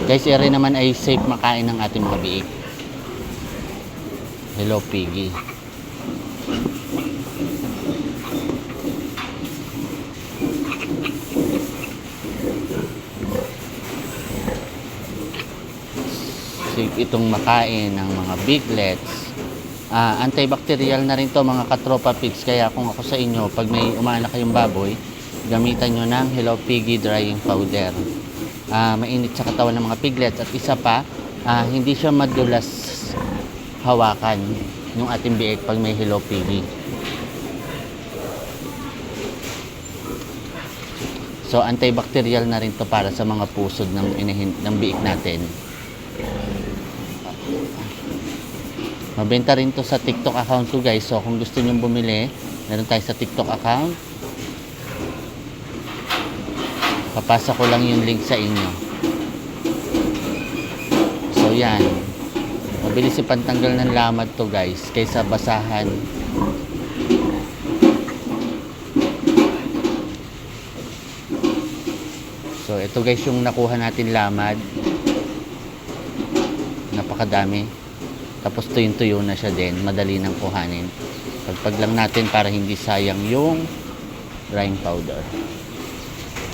Guys, ere naman ay safe makain ng ating mga biik. Hello Piggy. Safe itong makain ng mga biglets. Antibacterial na rin to mga katropa pigs. Kaya kung ako sa inyo, pag may umaanak kayong baboy, gamitan nyo ng Hello Piggy drying powder. Mainit sa katawan ng mga piglets. At isa pa, hindi siya madulas hawakan yung ating biik pag may Hello Piggy. So antibacterial na rin to para sa mga pusod ng biik natin. Mabenta rin to sa TikTok account ko guys. So kung gusto nyo bumili, meron tayo sa TikTok account. Papasa ko lang yung link sa inyo. So yan. Mabilis ipantanggal ng lamad to guys. Kaysa basahan. So ito guys yung nakuha natin lamad. Napakadami. Tapos tuyong-tuyo na siya din. Madali nang kuhanin. Pagpag lang natin para hindi sayang yung drying powder.